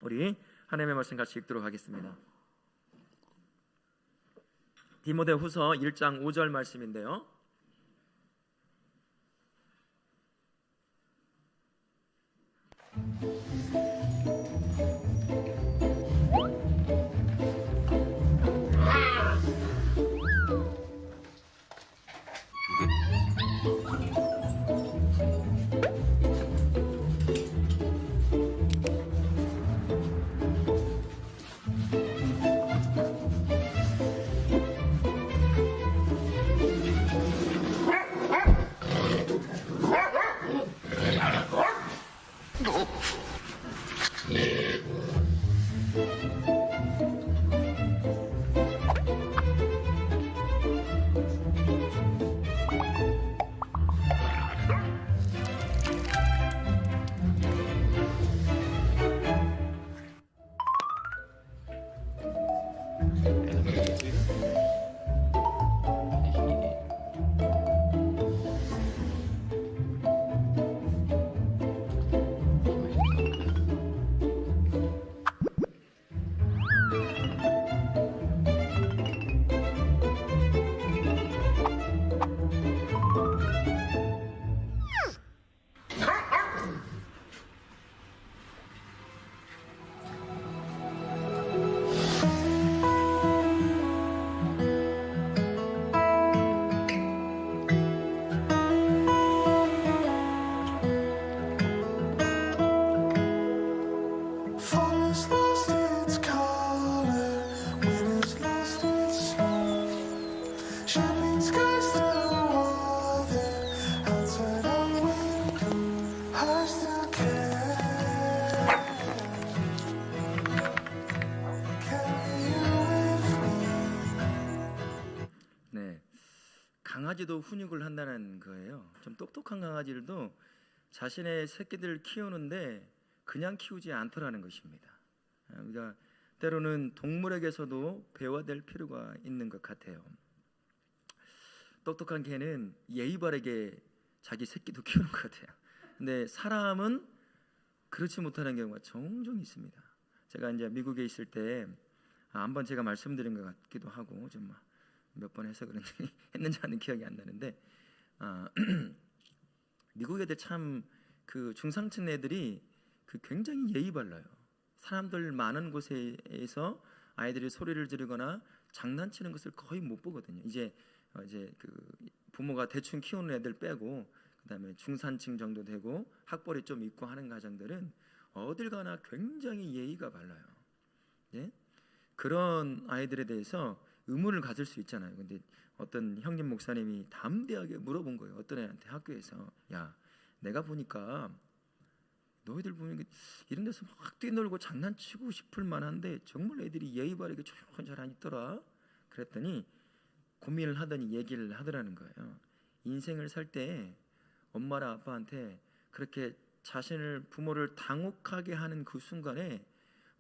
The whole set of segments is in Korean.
우리 하나님의 말씀 같이 읽도록 하겠습니다. 디모데후서 1장 5절 말씀인데요. 네, 강아지도 훈육을 한다는 거예요. 좀 똑똑한 강아지들도 자신의 새끼들을 키우는데 그냥 키우지 않더라는 것입니다. 우리가 때로는 동물에게서도 배워야 될 필요가 있는 것 같아요. 똑똑한 개는 예의 바르게 자기 새끼도 키우는 것 같아요. 근데 사람은 그렇지 못하는 경우가 종종 있습니다. 제가 이제 미국에 있을 때 한번 제가 말씀드린 것 같기도 하고 좀 몇 번 해서 그런지 했는지 하는 기억이 안 나는데 미국 애들 참 그 중상층 애들이 그 굉장히 예의 발라요. 사람들 많은 곳에서 아이들이 소리를 지르거나 장난치는 것을 거의 못 보거든요. 이제 그 부모가 대충 키우는 애들 빼고 그다음에 중산층 정도 되고 학벌이 좀 있고 하는 가정들은 어딜 가나 굉장히 예의가 발라요. 예? 그런 아이들에 대해서 의문을 가질 수 있잖아요. 근데 어떤 형님 목사님이 담대하게 물어본 거예요. 어떤 애한테 학교에서, 야, 내가 보니까 너희들 보면 이런 데서 막 뛰놀고 장난치고 싶을 만한데 정말 애들이 예의 바르게 조용히 잘 안 있더라. 그랬더니 고민을 하더니 얘기를 하더라는 거예요. 인생을 살 때 엄마랑 아빠한테 그렇게 자신을 부모를 당혹하게 하는 그 순간에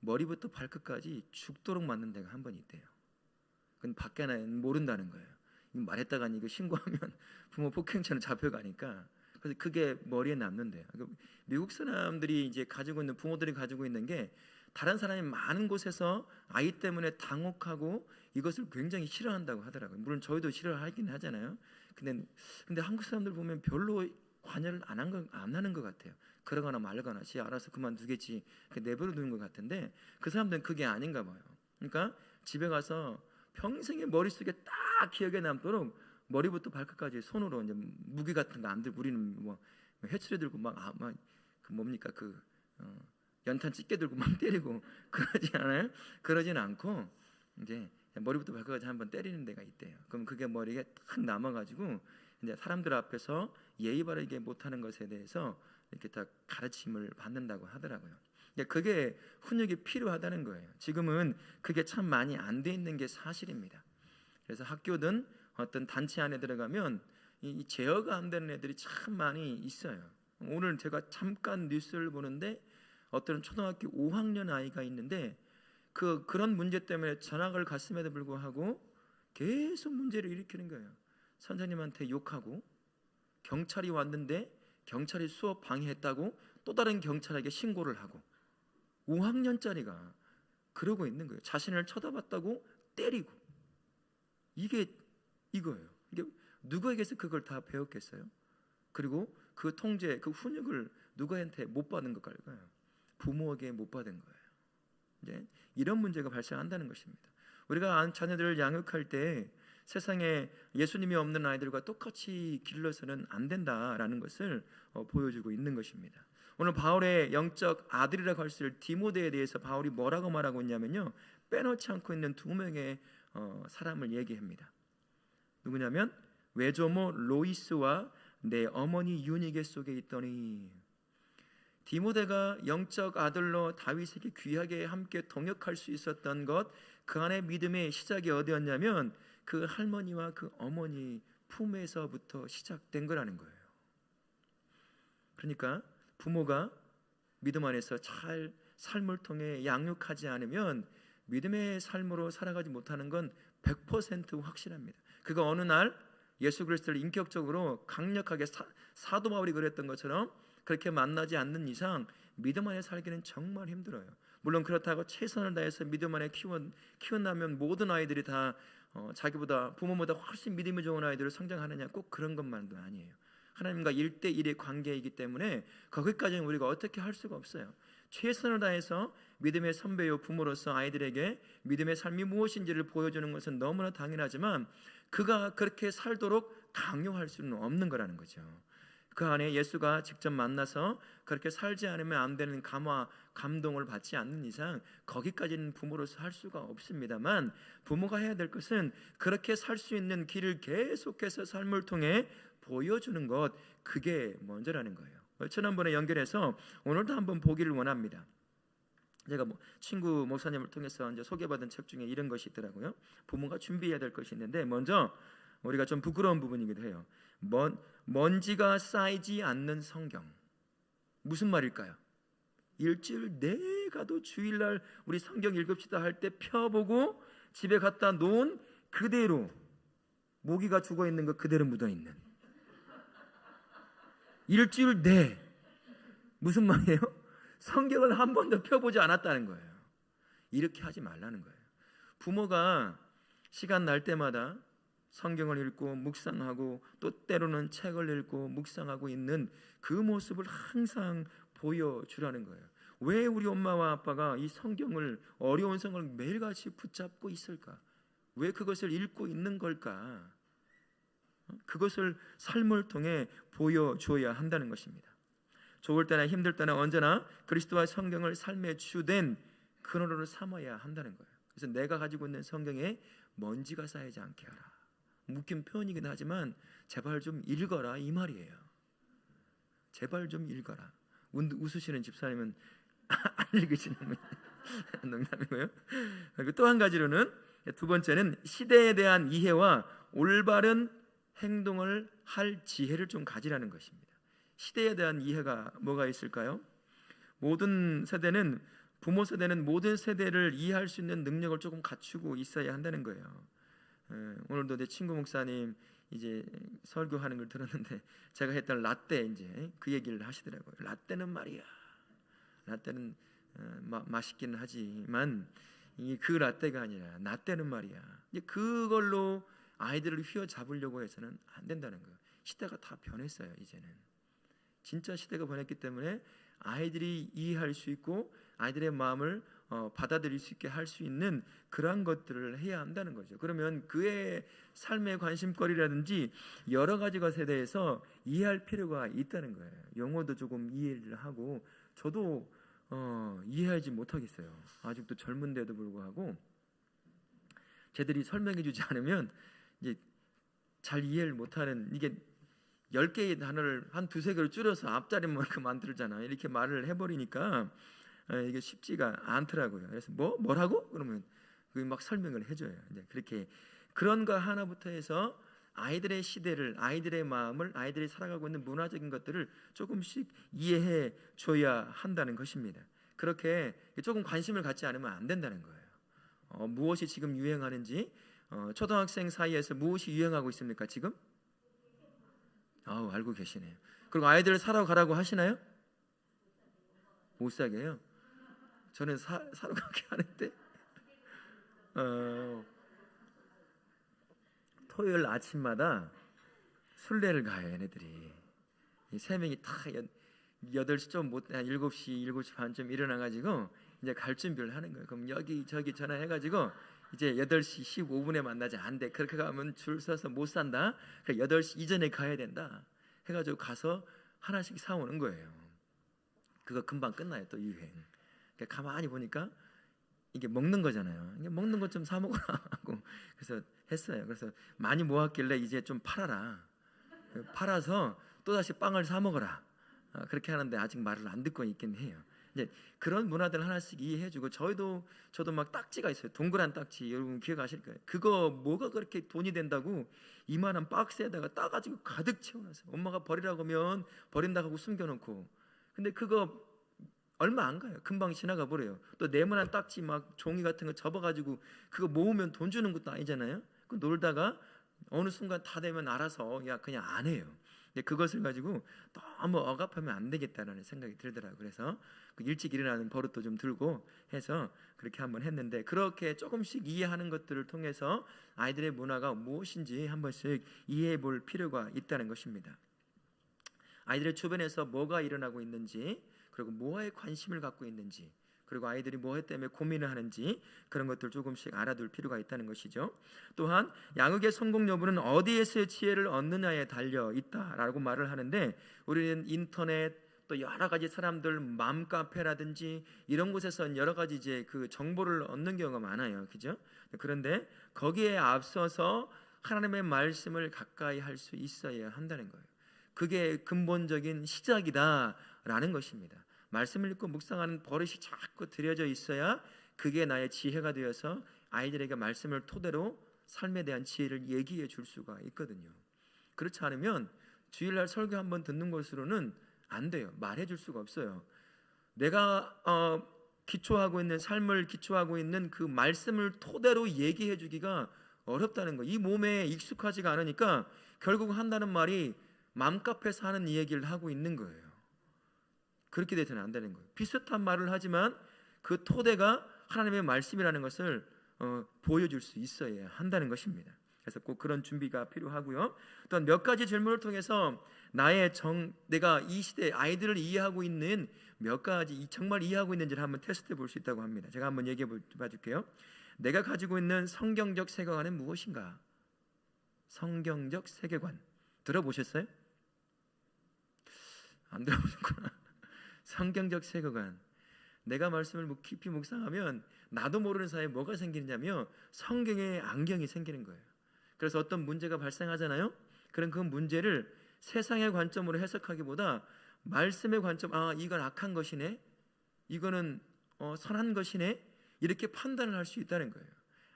머리부터 발끝까지 죽도록 맞는 데가 한 번 있대요. 그건 밖에 나는 모른다는 거예요. 말했다가 이거 신고하면 부모 폭행죄로 잡혀가니까. 그래서 그게 머리에 남는데요. 미국 사람들이 이제 가지고 있는 부모들이 가지고 있는 게 다른 사람이 많은 곳에서 아이 때문에 당혹하고 이것을 굉장히 싫어한다고 하더라고요. 물론 저희도 싫어하긴 하잖아요. 근데 한국 사람들 보면 별로 관여를 안 하는 것 같아요. 그러거나 말거나 지 알아서 그만두겠지 내버려 두는 것 같은데 그 사람들은 그게 아닌가 봐요. 그러니까 집에 가서 평생의 머릿속에 딱 기억에 남도록 머리부터 발끝까지 손으로 이제 무기 같은 거 안 들고 우리는 뭐 회초리 들고 그 뭡니까 연탄 찢게 들고 막 때리고 그러지 않아요? 그러진 않고 이제 머리부터 발끝까지 한번 때리는 데가 있대요. 그럼 그게 머리에 탁 남아가지고 이제 사람들 앞에서 예의 바르게 못하는 것에 대해서 이렇게 딱 가르침을 받는다고 하더라고요. 그게 훈육이 필요하다는 거예요. 지금은 그게 참 많이 안 돼 있는 게 사실입니다. 그래서 학교든 어떤 단체 안에 들어가면 이 제어가 안 되는 애들이 참 많이 있어요. 오늘 제가 잠깐 뉴스를 보는데 어떤 초등학교 5학년 아이가 있는데 그런 문제 때문에 전학을 갔음에도 불구하고 계속 문제를 일으키는 거예요. 선생님한테 욕하고 경찰이 왔는데 경찰이 수업 방해했다고 또 다른 경찰에게 신고를 하고 5학년짜리가 그러고 있는 거예요. 자신을 쳐다봤다고 때리고. 이게 이거예요. 이게 누구에게서 그걸 다 배웠겠어요? 그리고 그 통제, 그 훈육을 누구한테 못 받은 걸까요? 부모에게 못 받은 거예요. 이제 이런 문제가 발생한다는 것입니다. 우리가 자녀들을 양육할 때 세상에 예수님이 없는 아이들과 똑같이 길러서는 안 된다라는 것을 보여주고 있는 것입니다. 오늘 바울의 영적 아들이라고 할 수 있을 디모데에 대해서 바울이 뭐라고 말하고 있냐면요, 빼놓지 않고 있는 두 명의 사람을 얘기합니다. 누구냐면 외조모 로이스와 내 어머니 유니게 속에 있더니. 디모데가 영적 아들로 다윗에게 귀하게 함께 동역할 수 있었던 것, 그 안에 믿음의 시작이 어디였냐면 그 할머니와 그 어머니 품에서부터 시작된 거라는 거예요. 그러니까 부모가 믿음 안에서 잘 삶을 통해 양육하지 않으면 믿음의 삶으로 살아가지 못하는 건 100% 확실합니다. 그가 어느 날 예수 그리스도를 인격적으로 강력하게 사도 바울이 그랬던 것처럼 그렇게 만나지 않는 이상 믿음 안에 살기는 정말 힘들어요. 물론 그렇다고 최선을 다해서 믿음 안에 키운다면 모든 아이들이 다 자기보다 부모보다 훨씬 믿음이 좋은 아이들을 성장하느냐, 꼭 그런 것만도 아니에요. 하나님과 1대1의 관계이기 때문에 거기까지는 우리가 어떻게 할 수가 없어요. 최선을 다해서 믿음의 선배요 부모로서 아이들에게 믿음의 삶이 무엇인지를 보여주는 것은 너무나 당연하지만 그가 그렇게 살도록 강요할 수는 없는 거라는 거죠. 그 안에 예수가 직접 만나서 그렇게 살지 않으면 안 되는 감동을 받지 않는 이상 거기까지는 부모로서 할 수가 없습니다만, 부모가 해야 될 것은 그렇게 살 수 있는 길을 계속해서 삶을 통해 보여주는 것, 그게 먼저라는 거예요. 지난번에 연결해서 오늘도 한번 보기를 원합니다. 제가 친구 목사님을 통해서 이제 소개받은 책 중에 이런 것이 있더라고요. 부모가 준비해야 될 것이 있는데, 먼저 우리가 좀 부끄러운 부분이기도 해요. 먼지가 쌓이지 않는 성경. 무슨 말일까요? 일주일 내가도 주일날 우리 성경 읽읍시다 할 때 펴보고 집에 갖다 놓은 그대로 모기가 죽어 있는 거 그대로 묻어 있는. 일주일 내. 무슨 말이에요? 성경을 한 번도 펴보지 않았다는 거예요. 이렇게 하지 말라는 거예요. 부모가 시간 날 때마다 성경을 읽고 묵상하고 또 때로는 책을 읽고 묵상하고 있는 그 모습을 항상 보여주라는 거예요. 왜 우리 엄마와 아빠가 이 성경을, 어려운 성경을 매일같이 붙잡고 있을까? 왜 그것을 읽고 있는 걸까? 그것을 삶을 통해 보여줘야 한다는 것입니다. 좋을 때나 힘들 때나 언제나 그리스도와 성경을 삶의 주된 근원으로 삼아야 한다는 거예요. 그래서 내가 가지고 있는 성경에 먼지가 쌓이지 않게 하라. 묶인 표현이긴 하지만 제발 좀 읽어라, 이 말이에요. 제발 좀 읽어라. 웃으시는 집사님은 안 읽으시는 농담이고요. 그리고 또 한 가지로는, 두 번째는 시대에 대한 이해와 올바른 행동을 할 지혜를 좀 가지라는 것입니다. 시대에 대한 이해가 뭐가 있을까요? 모든 세대는, 부모 세대는 모든 세대를 이해할 수 있는 능력을 조금 갖추고 있어야 한다는 거예요. 오늘도 내 친구 목사님 이제 설교하는 걸 들었는데 제가 했던 라떼, 이제 그 얘기를 하시더라고요. 라떼는 말이야, 라떼는 맛있기는 하지만 그 라떼가 아니라 나떼는 말이야. 이제 그걸로 아이들을 휘어잡으려고 해서는 안 된다는 거예요. 시대가 다 변했어요. 이제는 진짜 시대가 변했기 때문에 아이들이 이해할 수 있고 아이들의 마음을 받아들일 수 있게 할 수 있는 그러한 것들을 해야 한다는 거죠. 그러면 그의 삶의 관심거리라든지 여러 가지 것에 대해서 이해할 필요가 있다는 거예요. 영어도 조금 이해를 하고, 저도 이해하지 못하겠어요. 아직도 젊은데도 불구하고 쟤들이 설명해 주지 않으면 이제 잘 이해를 못하는, 이게 10개의 단어를 한 두세 개로 줄여서 앞자리만 만들잖아요. 이렇게 말을 해버리니까 이게 쉽지가 않더라고요. 그래서 뭐라고? 그러면 그 막 설명을 해줘요. 이제 그렇게 그런 거 하나부터 해서 아이들의 시대를, 아이들의 마음을, 아이들이 살아가고 있는 문화적인 것들을 조금씩 이해해 줘야 한다는 것입니다. 그렇게 조금 관심을 갖지 않으면 안 된다는 거예요. 무엇이 지금 유행하는지, 초등학생 사이에서 무엇이 유행하고 있습니까 지금? 알고 계시네요. 그리고 아이들 사러 가라고 하시나요? 못 사게요. 저는 사러 가게 하는데 토요일 아침마다 순례를 가요. 얘네들이 이 세 명이 다 8시 좀 못, 한 7시 반쯤 일어나가지고 이제 갈 준비를 하는 거예요. 그럼 여기 저기 전화해가지고 이제 8시 15분에 만나지. 안 돼. 그렇게 가면 줄 서서 못 산다. 그러니까 8시 이전에 가야 된다. 해가지고 가서 하나씩 사오는 거예요. 그거 금방 끝나요. 또 유행. 그러니까 가만히 보니까 이게 먹는 거잖아요. 이게 먹는 것 좀 사 먹으라 하고 그래서 했어요. 그래서 많이 모았길래 이제 좀 팔아라. 팔아서 또 다시 빵을 사 먹어라. 그렇게 하는데 아직 말을 안 듣고 있긴 해요. 이제 그런 문화들 하나씩 이해해주고 저도 막 딱지가 있어요. 동그란 딱지 여러분 기억하실 거예요. 그거 뭐가 그렇게 돈이 된다고 이만한 박스에다가 따가지고 가득 채워놨어요. 엄마가 버리라고 하면 버린다고 하고 숨겨놓고. 근데 그거 얼마 안 가요. 금방 지나가 버려요. 또 네모난 딱지 막 종이 같은 거 접어가지고 그거 모으면 돈 주는 것도 아니잖아요. 그 놀다가 어느 순간 다 되면 알아서 야 그냥 안 해요. 근데 그것을 가지고 너무 억압하면 안 되겠다라는 생각이 들더라고요. 그래서 그 일찍 일어나는 버릇도 좀 들고 해서 그렇게 한번 했는데, 그렇게 조금씩 이해하는 것들을 통해서 아이들의 문화가 무엇인지 한 번씩 이해해 볼 필요가 있다는 것입니다. 아이들의 주변에서 뭐가 일어나고 있는지, 그리고 뭐에 관심을 갖고 있는지, 그리고 아이들이 뭐에 때문에 고민을 하는지 그런 것들 조금씩 알아둘 필요가 있다는 것이죠. 또한 양육의 성공 여부는 어디에서의 지혜를 얻느냐에 달려 있다라고 말을 하는데, 우리는 인터넷 또 여러 가지 사람들 맘카페라든지 이런 곳에서 여러 가지 이제 그 정보를 얻는 경우가 많아요. 그죠? 그런데 거기에 앞서서 하나님의 말씀을 가까이 할 수 있어야 한다는 거예요. 그게 근본적인 시작이다라는 것입니다. 말씀을 읽고 묵상하는 버릇이 자꾸 들여져 있어야 그게 나의 지혜가 되어서 아이들에게 말씀을 토대로 삶에 대한 지혜를 얘기해 줄 수가 있거든요. 그렇지 않으면 주일날 설교 한번 듣는 것으로는 안 돼요. 말해 줄 수가 없어요. 내가 기초하고 있는 삶을 기초하고 있는 그 말씀을 토대로 얘기해 주기가 어렵다는 거예요. 이 몸에 익숙하지가 않으니까 결국 한다는 말이 맘카페에서 하는 얘기를 하고 있는 거예요. 그렇게 되서는 안 되는 거예요. 비슷한 말을 하지만 그 토대가 하나님의 말씀이라는 것을 보여줄 수 있어야 한다는 것입니다. 그래서 꼭 그런 준비가 필요하고요. 또한 몇 가지 질문을 통해서 내가 이 시대 아이들을 이해하고 있는 몇 가지 정말 이해하고 있는지를 한번 테스트해 볼 수 있다고 합니다. 제가 한번 얘기해 봐줄게요. 내가 가지고 있는 성경적 세계관은 무엇인가? 성경적 세계관 들어보셨어요? 안 들어보셨구나. 성경적 세계관. 내가 말씀을 깊이 묵상하면 나도 모르는 사이에 뭐가 생기느냐면 성경의 안경이 생기는 거예요. 그래서 어떤 문제가 발생하잖아요. 그럼 그 문제를 세상의 관점으로 해석하기보다 말씀의 관점, 이건 악한 것이네, 이거는 선한 것이네, 이렇게 판단을 할 수 있다는 거예요.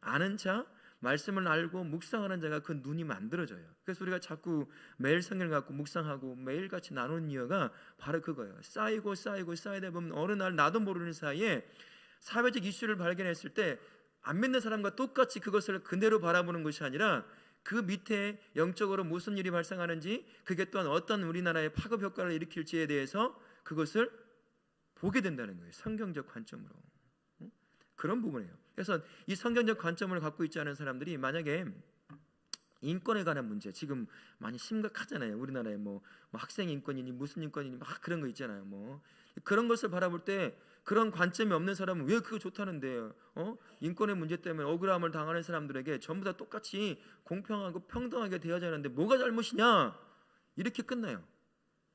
아는 자, 말씀을 알고 묵상하는 자가 그 눈이 만들어져요. 그래서 우리가 자꾸 매일 성경을 갖고 묵상하고 매일같이 나누는 이유가 바로 그거예요. 쌓이다 보면 어느 날 나도 모르는 사이에 사회적 이슈를 발견했을 때 안 믿는 사람과 똑같이 그것을 그대로 바라보는 것이 아니라 그 밑에 영적으로 무슨 일이 발생하는지, 그게 또한 어떤 우리나라의 파급 효과를 일으킬지에 대해서 그것을 보게 된다는 거예요. 성경적 관점으로. 그런 부분이에요. 그래서 이 성경적 관점을 갖고 있지 않은 사람들이 만약에 인권에 관한 문제 지금 많이 심각하잖아요. 우리나라에 뭐 학생 인권이니 무슨 인권이니 막 그런 거 있잖아요. 뭐 그런 것을 바라볼 때 그런 관점이 없는 사람은 왜 그거 좋다는데요? 인권의 문제 때문에 억울함을 당하는 사람들에게 전부 다 똑같이 공평하고 평등하게 대하자 하는데 뭐가 잘못이냐? 이렇게 끝나요.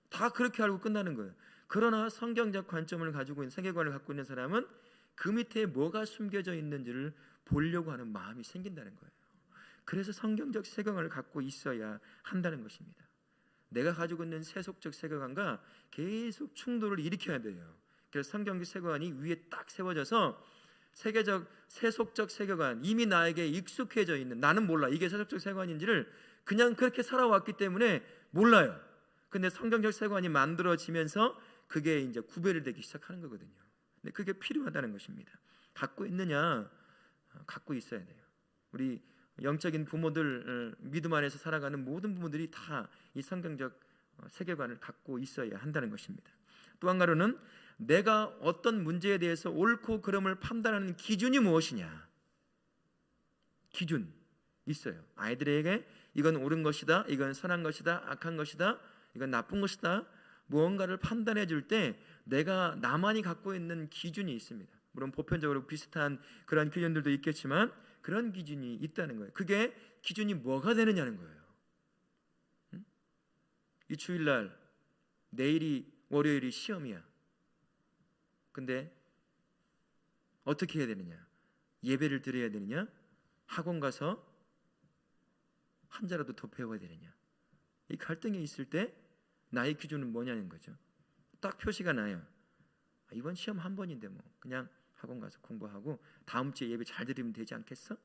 다 그렇게 알고 끝나는 거예요. 그러나 성경적 관점을 가지고 있는 세계관을 갖고 있는 사람은 그 밑에 뭐가 숨겨져 있는지를 보려고 하는 마음이 생긴다는 거예요. 그래서 성경적 세계관을 갖고 있어야 한다는 것입니다. 내가 가지고 있는 세속적 세계관과 계속 충돌을 일으켜야 돼요. 그래서 성경적 세계관이 위에 딱 세워져서 세속적 세계관, 이미 나에게 익숙해져 있는, 나는 몰라 이게 세속적 세계관인지를 그냥 그렇게 살아왔기 때문에 몰라요. 근데 성경적 세계관이 만들어지면서 그게 이제 구별이 되기 시작하는 거거든요. 근데 그게 필요하다는 것입니다. 갖고 있느냐? 갖고 있어야 돼요. 우리 영적인 부모들, 믿음 안에서 살아가는 모든 부모들이 다 이 성경적 세계관을 갖고 있어야 한다는 것입니다. 또 한 가로는 내가 어떤 문제에 대해서 옳고 그름을 판단하는 기준이 무엇이냐. 기준 있어요. 아이들에게 이건 옳은 것이다, 이건 선한 것이다, 악한 것이다, 이건 나쁜 것이다. 무언가를 판단해 줄 때 내가 나만이 갖고 있는 기준이 있습니다. 물론 보편적으로 비슷한 그런 기준들도 있겠지만 그런 기준이 있다는 거예요. 그게 기준이 뭐가 되느냐는 거예요. 이 주일날 내일이 월요일이 시험이야. 근데 어떻게 해야 되느냐? 예배를 드려야 되느냐? 학원 가서 한자라도 더 배워야 되느냐? 이 갈등이 있을 때 나의 기준은 뭐냐는 거죠. 딱 표시가 나요. 이번 시험 한 번인데 뭐 그냥 학원 가서 공부하고 다음 주에 예배 잘 드리면 되지 않겠어?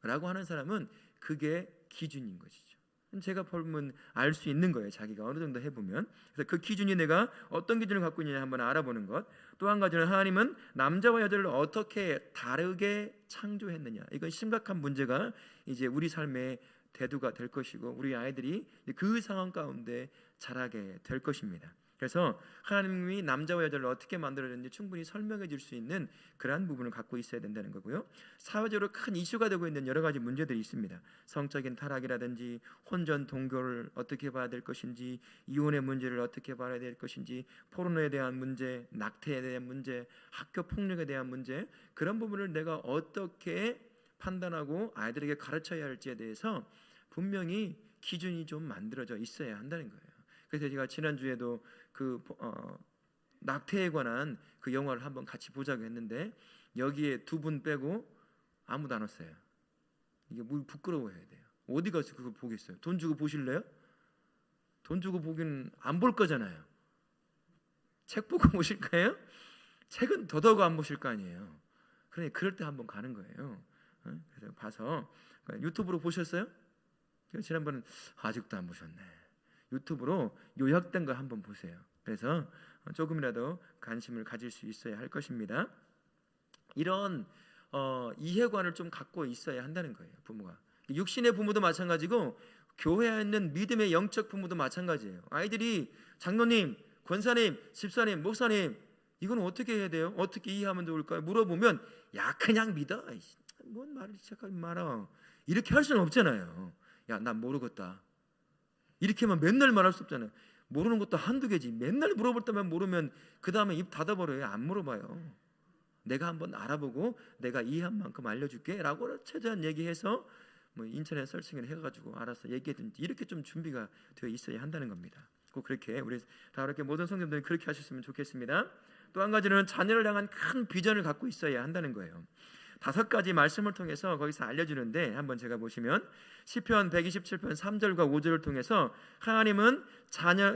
라고 하는 사람은 그게 기준인 것이죠. 제가 보면 알 수 있는 거예요. 자기가 어느 정도 해보면. 그래서 그 기준이 내가 어떤 기준을 갖고 있느냐 한번 알아보는 것. 또 한 가지는 하나님은 남자와 여자를 어떻게 다르게 창조했느냐. 이건 심각한 문제가 이제 우리 삶의 대두가 될 것이고 우리 아이들이 그 상황 가운데 자라게 될 것입니다. 그래서 하나님이 남자와 여자를 어떻게 만들었는지 충분히 설명해 줄 수 있는 그러한 부분을 갖고 있어야 된다는 거고요. 사회적으로 큰 이슈가 되고 있는 여러 가지 문제들이 있습니다. 성적인 타락이라든지 혼전 동거를 어떻게 봐야 될 것인지, 이혼의 문제를 어떻게 봐야 될 것인지, 포르노에 대한 문제, 낙태에 대한 문제, 학교 폭력에 대한 문제, 그런 부분을 내가 어떻게 판단하고 아이들에게 가르쳐야 할지에 대해서 분명히 기준이 좀 만들어져 있어야 한다는 거예요. 그래서 제가 지난주에도 낙태에 관한 그 영화를 한번 같이 보자고 했는데 여기에 두 분 빼고 아무도 안 왔어요. 이게 뭐 부끄러워해야 돼요. 어디 가서 그걸 보겠어요? 돈 주고 보실래요? 돈 주고 보기는 안 볼 거잖아요. 책 보고 보실 거예요? 책은 더더욱 안 보실 거 아니에요. 그러니 그럴 때 한번 가는 거예요. 그래서 봐서 유튜브로 보셨어요? 지난번은 아직도 안 보셨네. 유튜브로 요약된 거 한번 보세요. 그래서 조금이라도 관심을 가질 수 있어야 할 것입니다. 이런 이해관을 좀 갖고 있어야 한다는 거예요. 부모가. 육신의 부모도 마찬가지고 교회에 있는 믿음의 영적 부모도 마찬가지예요. 아이들이 장로님, 권사님, 집사님, 목사님 이건 어떻게 해야 돼요? 어떻게 이해하면 좋을까요? 물어보면 야 그냥 믿어. 뭔 말을 시작하지 마라. 이렇게 할 수는 없잖아요. 야 난 모르겠다. 이렇게만 맨날 말할 수 없잖아요. 모르는 것도 한두 개지. 맨날 물어볼 때만 모르면 그 다음에 입 닫아버려요. 안 물어봐요. 내가 한번 알아보고 내가 이해한 만큼 알려줄게 라고 최대한 얘기해서 뭐 인터넷 서칭을 해가지고 알아서 얘기했든지 이렇게 좀 준비가 되어 있어야 한다는 겁니다. 꼭 그렇게 우리 다 그렇게 모든 성도들이 그렇게 하셨으면 좋겠습니다. 또 한 가지는 자녀를 향한 큰 비전을 갖고 있어야 한다는 거예요. 5가지 말씀을 통해서 거기서 알려주는데 한번 제가 보시면 시편 127편 3절과 5절을 통해서 하나님은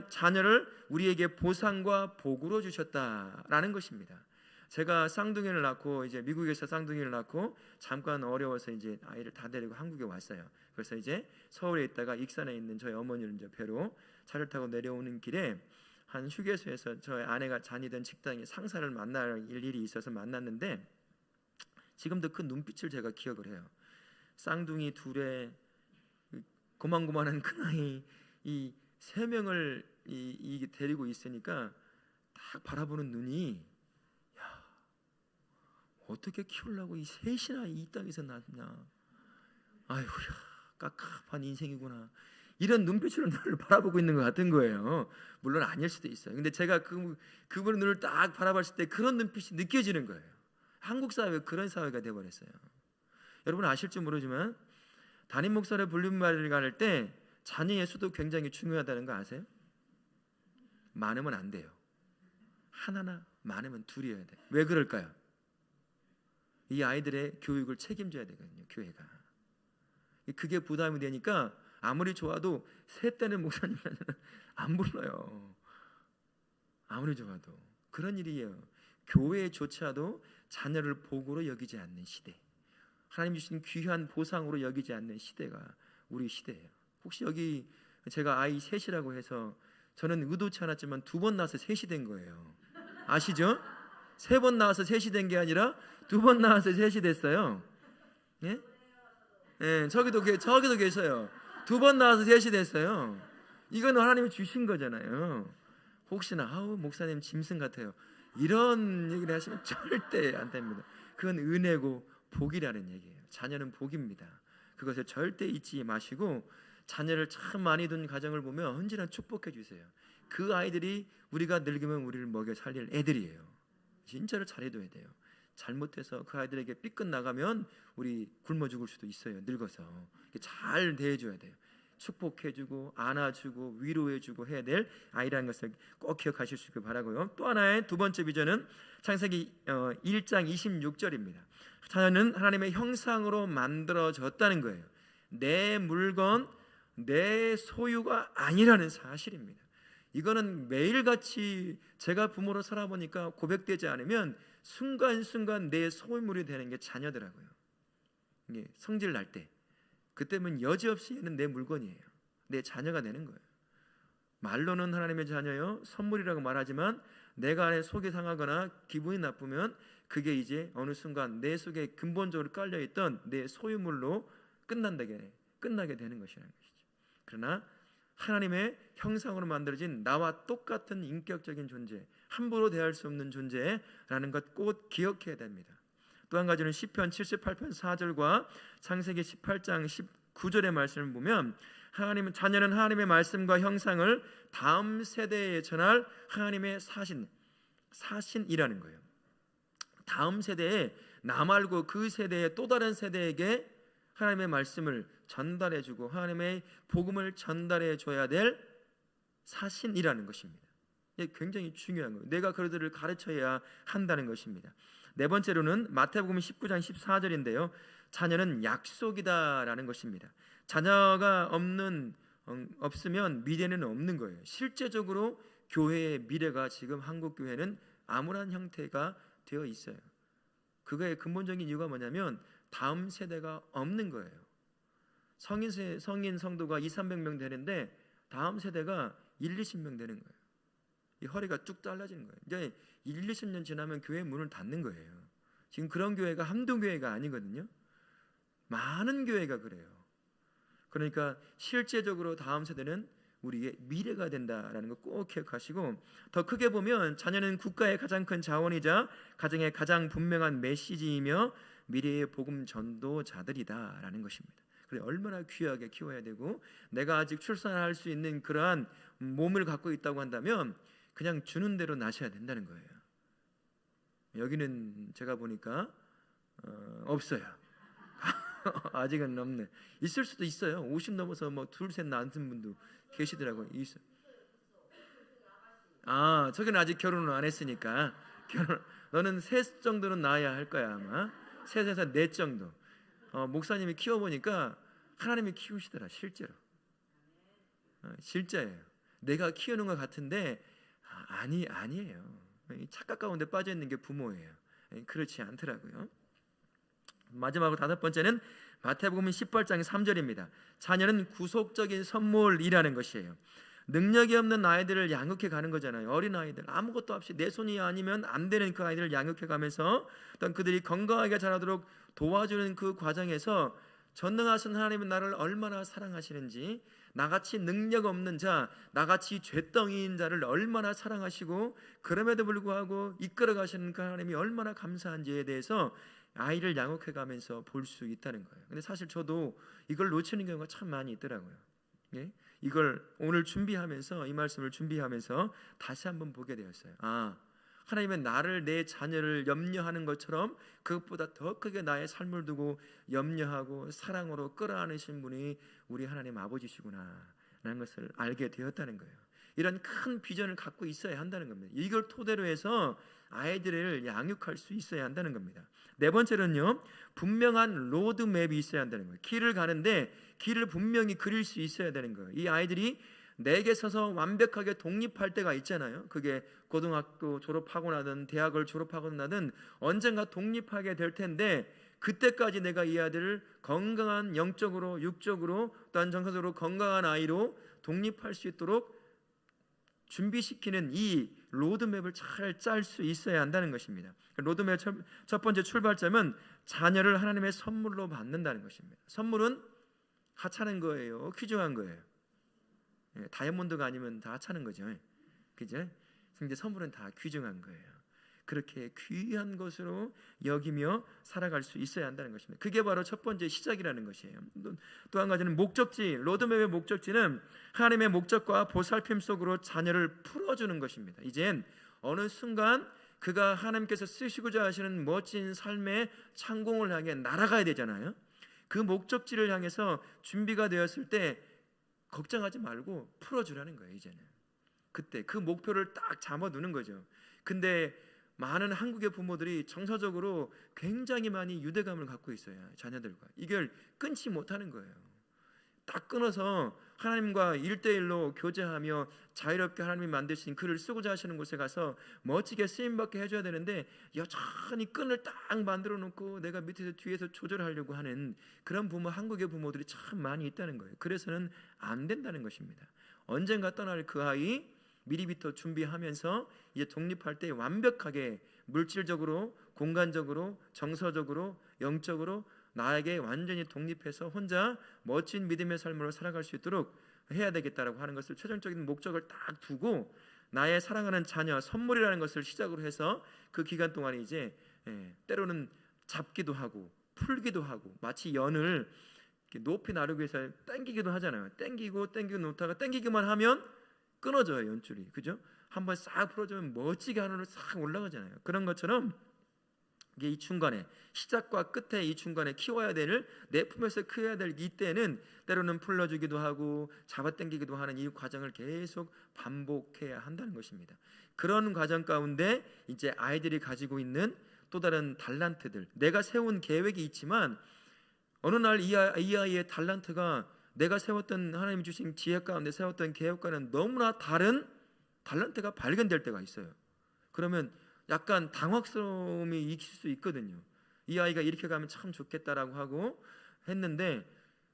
자녀를 우리에게 보상과 복으로 주셨다라는 것입니다. 제가 쌍둥이를 낳고 이제 미국에서 쌍둥이를 낳고 잠깐 어려워서 이제 아이를 다 데리고 한국에 왔어요. 그래서 이제 서울에 있다가 익산에 있는 저희 어머니를 이제 뵈러 차를 타고 내려오는 길에 한 휴게소에서 저희 아내가 다니던 직장의 상사를 만날 일이 있어서 만났는데 지금도 그 눈빛을 제가 기억을 해요. 쌍둥이 둘에 고만고만한 큰아이 이 3명을 이 데리고 있으니까 딱 바라보는 눈이 야 어떻게 키우려고 이 셋이나 이 땅에서 낳냐. 아이고야 깝깝한 인생이구나. 이런 눈빛으로 나를 바라보고 있는 것 같은 거예요. 물론 아닐 수도 있어요. 근데 제가 그분의 눈을 딱 바라봤을 때 그런 눈빛이 느껴지는 거예요. 한국 사회가 그런 사회가 되어버렸어요. 여러분 아실지 모르지만 담임 목사를 불림말을 가를 때 자녀의 수도 굉장히 중요하다는 거 아세요? 많으면 안 돼요. 하나나 많으면 둘이어야 돼요. 왜 그럴까요? 이 아이들의 교육을 책임져야 되거든요. 교회가. 그게 부담이 되니까 아무리 좋아도 셋 되는 목사님은 안 불러요. 아무리 좋아도 그런 일이에요. 교회조차도 자녀를 복으로 여기지 않는 시대, 하나님 주신 귀한 보상으로 여기지 않는 시대가 우리 시대예요. 혹시 여기 제가 아이 셋이라고 해서 저는 의도치 않았지만 2번 낳아서 셋이 된 거예요. 아시죠? 3번 낳아서 셋이 된 게 아니라 2번 낳아서 셋이 됐어요. 예? 예, 저기도 계셔요. 2번 낳아서 셋이 됐어요. 이건 하나님이 주신 거잖아요. 혹시나 목사님 짐승 같아요. 이런 얘기를 하시면 절대 안 됩니다. 그건 은혜고 복이라는 얘기예요. 자녀는 복입니다. 그것을 절대 잊지 마시고 자녀를 참 많이 둔 가정을 보면 언제나 축복해 주세요. 그 아이들이 우리가 늙으면 우리를 먹여 살릴 애들이에요. 진짜로 잘해둬야 돼요. 잘못해서 그 아이들에게 삐끗 나가면 우리 굶어 죽을 수도 있어요. 늙어서 잘 대해줘야 돼요. 축복해주고 안아주고 위로해주고 해야 될 아이라는 것을 꼭 기억하실 수 있길 바라고요. 또 하나의 두 번째 비전은 창세기 1장 26절입니다. 자녀는 하나님의 형상으로 만들어졌다는 거예요. 내 물건, 내 소유가 아니라는 사실입니다. 이거는 매일같이 제가 부모로 살아보니까 고백되지 않으면 순간순간 내 소유물이 되는 게 자녀더라고요. 이게 성질 날 때 그때면 여지없이 얘는 내 물건이에요. 내 자녀가 되는 거예요. 말로는 하나님의 자녀요 선물이라고 말하지만 내가 안에 속이 상하거나 기분이 나쁘면 그게 이제 어느 순간 내 속에 근본적으로 깔려있던 내 소유물로 끝나게 되는 것이라는 것이죠. 그러나 하나님의 형상으로 만들어진 나와 똑같은 인격적인 존재, 함부로 대할 수 없는 존재라는 것 꼭 기억해야 됩니다. 또 한 가지는 시편 78편 4절과 창세기 18장 19절의 말씀을 보면 하나님은 자녀는 하나님의 말씀과 형상을 다음 세대에 전할 하나님의 사신이라는 거예요. 다음 세대에 나 말고 그 세대의 또 다른 세대에게 하나님의 말씀을 전달해주고 하나님의 복음을 전달해 줘야 될 사신이라는 것입니다. 이게 굉장히 중요한 거예요. 내가 그들을 가르쳐야 한다는 것입니다. 네 번째로는 마태복음 19장 14절인데요. 자녀는 약속이다라는 것입니다. 자녀가 없으면 미래는 없는 거예요. 실제적으로 교회의 미래가 지금 한국 교회는 암울한 형태가 되어 있어요. 그거의 근본적인 이유가 뭐냐면 다음 세대가 없는 거예요. 성인 성도가 200-300명 되는데 다음 세대가 1-20명 되는 거예요. 이 허리가 쭉 잘라지는 거예요. 이제 1-20년 지나면 교회 문을 닫는 거예요. 지금 그런 교회가 한두 교회가 아니거든요. 많은 교회가 그래요. 그러니까 실제적으로 다음 세대는 우리의 미래가 된다라는 거 꼭 기억하시고, 더 크게 보면 자녀는 국가의 가장 큰 자원이자 가정의 가장 분명한 메시지이며 미래의 복음 전도자들이다라는 것입니다. 그래 얼마나 귀하게 키워야 되고, 내가 아직 출산할 수 있는 그러한 몸을 갖고 있다고 한다면 그냥 주는 대로 나셔야 된다는 거예요. 여기는 제가 보니까 없어요. 아직은 없네. 있을 수도 있어요. 50 넘어서 뭐 둘 셋 낳은 분도 계시더라고요. 있어. 아, 저기는 아직 결혼을 안 했으니까 너는 셋 정도는 낳아야 할 거야 아마. 셋에서 넷 정도. 목사님이 키워보니까 하나님이 키우시더라 실제로. 실제예요. 내가 키우는 것 같은데 아니에요. 착각 가운데 빠져 있는 게 부모예요. 그렇지 않더라고요. 마지막으로 다섯 번째는 마태복음 18장 3절입니다. 자녀는 구속적인 선물이라는 것이에요. 능력이 없는 아이들을 양육해 가는 거잖아요. 어린 아이들 아무것도 없이 내 손이 아니면 안 되는 그 아이들을 양육해 가면서 어떤 그들이 건강하게 자라도록 도와주는 그 과정에서 전능하신 하나님은 나를 얼마나 사랑하시는지, 나같이 능력 없는 자, 나같이 죄덩이인 자를 얼마나 사랑하시고 그럼에도 불구하고 이끌어 가시는 그 하나님이 얼마나 감사한지에 대해서 아이를 양육해 가면서 볼 수 있다는 거예요. 근데 사실 저도 이걸 놓치는 경우가 참 많이 있더라고요. 예? 이걸 오늘 준비하면서, 이 말씀을 준비하면서 다시 한번 보게 되었어요. 하나님은 나를, 내 자녀를 염려하는 것처럼 그것보다 더 크게 나의 삶을 두고 염려하고 사랑으로 끌어안으신 분이 우리 하나님 아버지시구나 라는 것을 알게 되었다는 거예요. 이런 큰 비전을 갖고 있어야 한다는 겁니다. 이걸 토대로 해서 아이들을 양육할 수 있어야 한다는 겁니다. 네 번째로는요, 분명한 로드맵이 있어야 한다는 거예요. 길을 가는데 길을 분명히 그릴 수 있어야 되는 거예요. 이 아이들이 내게 서서 완벽하게 독립할 때가 있잖아요. 그게 고등학교 졸업하고 나든 대학을 졸업하고 나든 언젠가 독립하게 될 텐데, 그때까지 내가 이 아이들을 건강한, 영적으로 육적으로 또한 정서적으로 건강한 아이로 독립할 수 있도록 준비시키는 이 로드맵을 잘 짤 수 있어야 한다는 것입니다. 로드맵 첫 번째 출발점은 자녀를 하나님의 선물로 받는다는 것입니다. 선물은 하찮은 거예요, 귀중한 거예요. 다이아몬드가 아니면 다 하찮은 거죠. 그죠? 근데 선물은 다 귀중한 거예요. 그렇게 귀한 것으로 여기며 살아갈 수 있어야 한다는 것입니다. 그게 바로 첫 번째 시작이라는 것이에요. 또 한 가지는 목적지, 로드맵의 목적지는 하나님의 목적과 보살핌 속으로 자녀를 풀어주는 것입니다. 이젠 어느 순간 그가 하나님께서 쓰시고자 하시는 멋진 삶의 창공을 향해 날아가야 되잖아요. 그 목적지를 향해서 준비가 되었을 때 걱정하지 말고 풀어주라는 거예요. 이제는 그때 그 목표를 딱 잡아두는 거죠. 근데 많은 한국의 부모들이 정서적으로 굉장히 많이 유대감을 갖고 있어요. 자녀들과 이걸 끊지 못하는 거예요. 딱 끊어서 하나님과 1대1로 교제하며 자유롭게 하나님이 만드신 글을 쓰고자 하시는 곳에 가서 멋지게 쓰임받게 해줘야 되는데 여전히 끈을 딱 만들어 놓고 내가 밑에서 뒤에서 조절하려고 하는 그런 부모, 한국의 부모들이 참 많이 있다는 거예요. 그래서는 안 된다는 것입니다. 언젠가 떠날 그 아이 미리부터 준비하면서 이제 독립할 때 완벽하게 물질적으로, 공간적으로, 정서적으로, 영적으로 나에게 완전히 독립해서 혼자 멋진 믿음의 삶으로 살아갈 수 있도록 해야 되겠다라고 하는 것을 최종적인 목적을 딱 두고 나의 사랑하는 자녀 선물이라는 것을 시작으로 해서 그 기간 동안에 이제 때로는 잡기도 하고 풀기도 하고 마치 연을 높이 나르기 위해서 당기기도 하잖아요. 당기고 놓다가 당기기만 하면 끊어져요. 연줄이, 그죠? 한번 싹 풀어주면 멋지게 하늘로 싹 올라가잖아요. 그런 것처럼 이게 이 중간에 시작과 끝에 이 중간에 키워야 될 내 품에서 키워야 될 이때는 때로는 풀어주기도 하고 잡아당기기도 하는 이 과정을 계속 반복해야 한다는 것입니다. 그런 과정 가운데 이제 아이들이 가지고 있는 또 다른 달란트들, 내가 세운 계획이 있지만 어느 날 이 아이의 달란트가 내가 세웠던 하나님이 주신 지혜 가운데 세웠던 계획과는 너무나 다른 달란트가 발견될 때가 있어요. 그러면 약간 당혹스러움이 있을 수 있거든요. 이 아이가 이렇게 가면 참 좋겠다라고 하고 했는데